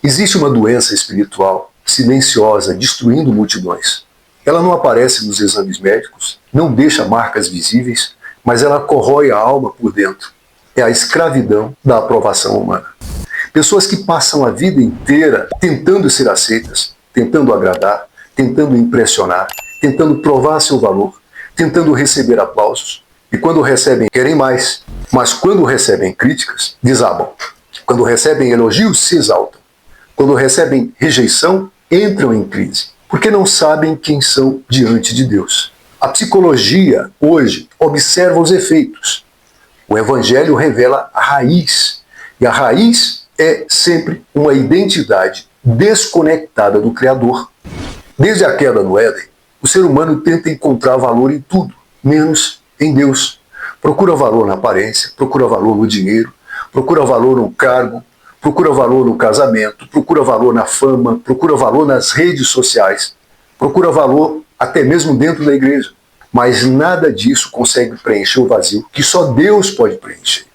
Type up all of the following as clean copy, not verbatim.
Existe uma doença espiritual silenciosa, destruindo multidões. Ela não aparece nos exames médicos, não deixa marcas visíveis, mas ela corrói a alma por dentro. É a escravidão da aprovação humana. Pessoas que passam a vida inteira tentando ser aceitas, tentando agradar, tentando impressionar, tentando provar seu valor, tentando receber aplausos. E quando recebem, querem mais. Mas quando recebem críticas, desabam. Quando recebem elogios, se exaltam. Quando recebem rejeição, entram em crise. Porque não sabem quem são diante de Deus. A psicologia, hoje, observa os efeitos. O Evangelho revela a raiz. E a raiz é sempre uma identidade desconectada do Criador. Desde a queda no Éden, o ser humano tenta encontrar valor em tudo, menos em Deus. Procura valor na aparência, procura valor no dinheiro, procura valor no cargo, procura valor no casamento, procura valor na fama, procura valor nas redes sociais, procura valor até mesmo dentro da igreja. Mas nada disso consegue preencher o vazio que só Deus pode preencher.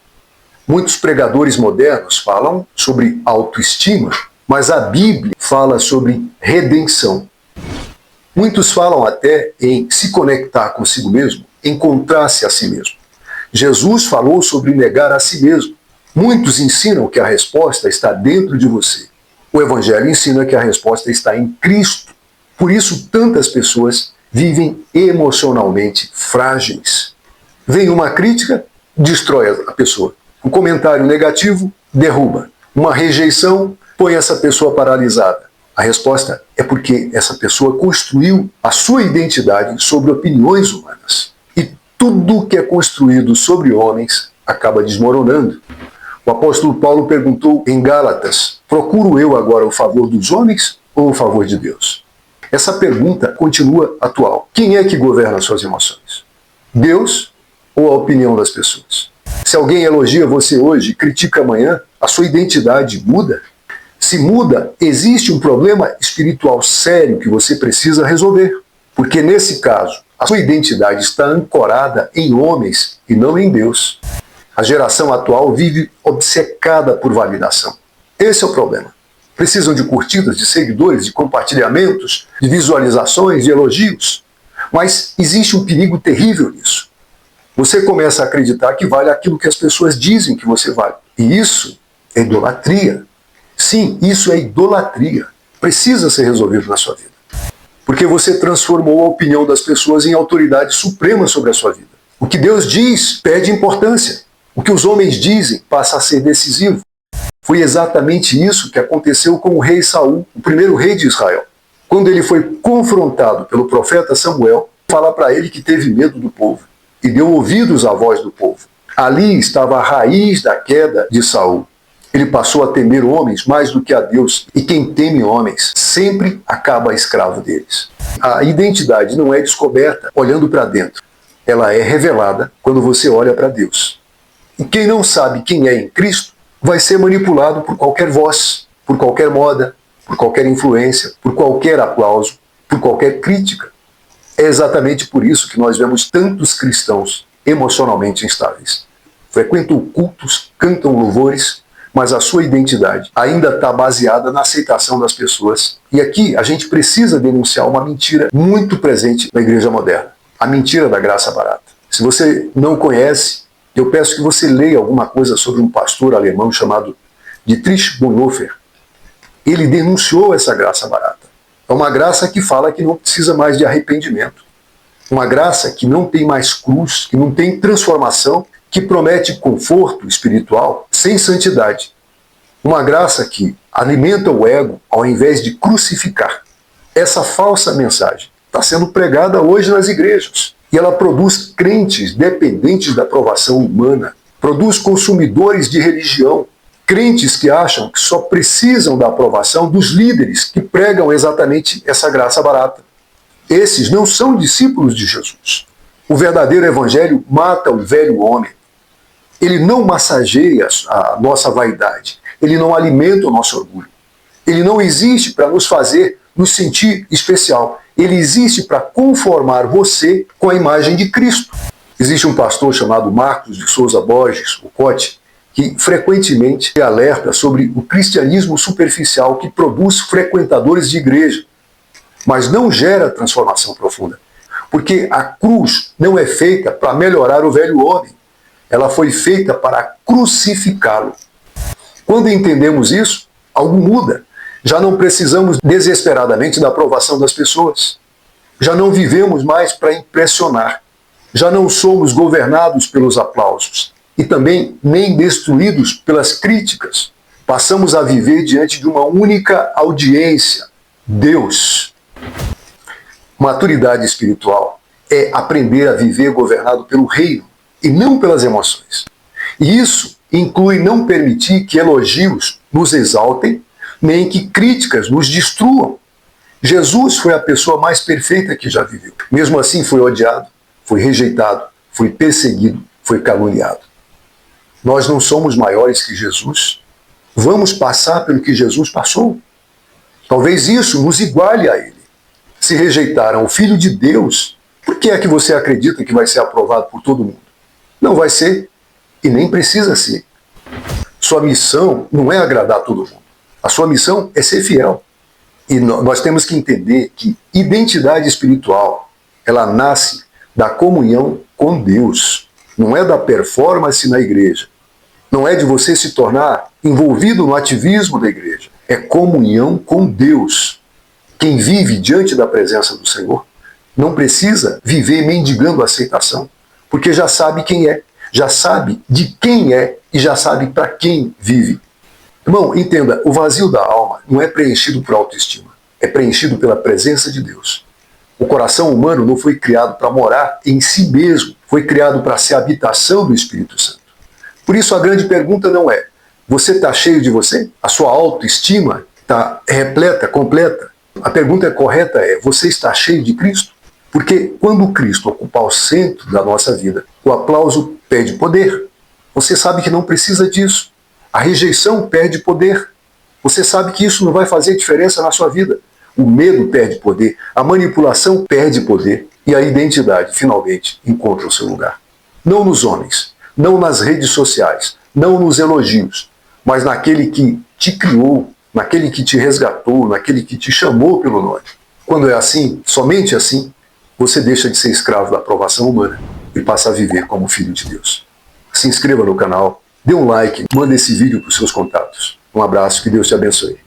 Muitos pregadores modernos falam sobre autoestima, mas a Bíblia fala sobre redenção. Muitos falam até em se conectar consigo mesmo, encontrar-se a si mesmo. Jesus falou sobre negar a si mesmo. Muitos ensinam que a resposta está dentro de você. O Evangelho ensina que a resposta está em Cristo. Por isso, tantas pessoas vivem emocionalmente frágeis. Vem uma crítica, destrói a pessoa. Um comentário negativo, derruba. Uma rejeição, põe essa pessoa paralisada. A resposta é porque essa pessoa construiu a sua identidade sobre opiniões humanas. E tudo que é construído sobre homens acaba desmoronando. O apóstolo Paulo perguntou em Gálatas: procuro eu agora o favor dos homens ou o favor de Deus? Essa pergunta continua atual. Quem é que governa as suas emoções? Deus ou a opinião das pessoas? Se alguém elogia você hoje e critica amanhã, a sua identidade muda? Se muda, existe um problema espiritual sério que você precisa resolver. Porque nesse caso, a sua identidade está ancorada em homens e não em Deus. A geração atual vive obcecada por validação. Esse é o problema. Precisam de curtidas, de seguidores, de compartilhamentos, de visualizações, de elogios. Mas existe um perigo terrível nisso. Você começa a acreditar que vale aquilo que as pessoas dizem que você vale. E isso é idolatria. Sim, isso é idolatria. Precisa ser resolvido na sua vida. Porque você transformou a opinião das pessoas em autoridade suprema sobre a sua vida. O que Deus diz perde importância. O que os homens dizem passa a ser decisivo. Foi exatamente isso que aconteceu com o rei Saul, o primeiro rei de Israel. Quando ele foi confrontado pelo profeta Samuel, fala para ele que teve medo do povo e deu ouvidos à voz do povo. Ali estava a raiz da queda de Saul. Ele passou a temer homens mais do que a Deus, e quem teme homens sempre acaba escravo deles. A identidade não é descoberta olhando para dentro. Ela é revelada quando você olha para Deus. E quem não sabe quem é em Cristo vai ser manipulado por qualquer voz, por qualquer moda, por qualquer influência, por qualquer aplauso, por qualquer crítica. É exatamente por isso que nós vemos tantos cristãos emocionalmente instáveis. Frequentam cultos, cantam louvores, mas a sua identidade ainda está baseada na aceitação das pessoas. E aqui a gente precisa denunciar uma mentira muito presente na igreja moderna. A mentira da graça barata. Se você não conhece, eu peço que você leia alguma coisa sobre um pastor alemão chamado Dietrich Bonhoeffer. Ele denunciou essa graça barata. É uma graça que fala que não precisa mais de arrependimento. Uma graça que não tem mais cruz, que não tem transformação, que promete conforto espiritual sem santidade. Uma graça que alimenta o ego ao invés de crucificar. Essa falsa mensagem está sendo pregada hoje nas igrejas. E ela produz crentes dependentes da aprovação humana. Produz consumidores de religião. Crentes que acham que só precisam da aprovação dos líderes que pregam exatamente essa graça barata. Esses não são discípulos de Jesus. O verdadeiro evangelho mata o velho homem. Ele não massageia a nossa vaidade. Ele não alimenta o nosso orgulho. Ele não existe para nos fazer nos sentir especial. Ele existe para conformar você com a imagem de Cristo. Existe um pastor chamado Marcos de Souza Borges, o Cote, que frequentemente alerta sobre o cristianismo superficial que produz frequentadores de igreja, mas não gera transformação profunda. Porque a cruz não é feita para melhorar o velho homem, ela foi feita para crucificá-lo. Quando entendemos isso, algo muda. Já não precisamos desesperadamente da aprovação das pessoas. Já não vivemos mais para impressionar. Já não somos governados pelos aplausos e também nem destruídos pelas críticas. Passamos a viver diante de uma única audiência, Deus. Maturidade espiritual é aprender a viver governado pelo reino e não pelas emoções. E isso inclui não permitir que elogios nos exaltem, nem que críticas nos destruam. Jesus foi a pessoa mais perfeita que já viveu. Mesmo assim foi odiado, foi rejeitado, foi perseguido, foi caluniado. Nós não somos maiores que Jesus. Vamos passar pelo que Jesus passou. Talvez isso nos iguale a ele. Se rejeitaram o Filho de Deus, por que é que você acredita que vai ser aprovado por todo mundo? Não vai ser e nem precisa ser. Sua missão não é agradar todo mundo. A sua missão é ser fiel. E nós temos que entender que identidade espiritual, ela nasce da comunhão com Deus. Não é da performance na igreja. Não é de você se tornar envolvido no ativismo da igreja. É comunhão com Deus. Quem vive diante da presença do Senhor não precisa viver mendigando aceitação, porque já sabe quem é, já sabe de quem é e já sabe para quem vive. Irmão, entenda, o vazio da alma não é preenchido por autoestima, é preenchido pela presença de Deus. O coração humano não foi criado para morar em si mesmo, foi criado para ser habitação do Espírito Santo. Por isso a grande pergunta não é, você está cheio de você? A sua autoestima está repleta, completa? A pergunta correta é, você está cheio de Cristo? Porque quando Cristo ocupar o centro da nossa vida, o aplauso perde poder. Você sabe que não precisa disso. A rejeição perde poder. Você sabe que isso não vai fazer diferença na sua vida. O medo perde poder, a manipulação perde poder e a identidade, finalmente, encontra o seu lugar. Não nos homens, não nas redes sociais, não nos elogios, mas naquele que te criou, naquele que te resgatou, naquele que te chamou pelo nome. Quando é assim, somente assim, você deixa de ser escravo da aprovação humana e passa a viver como filho de Deus. Se inscreva no canal, dê um like, manda esse vídeo para os seus contatos. Um abraço, que Deus te abençoe.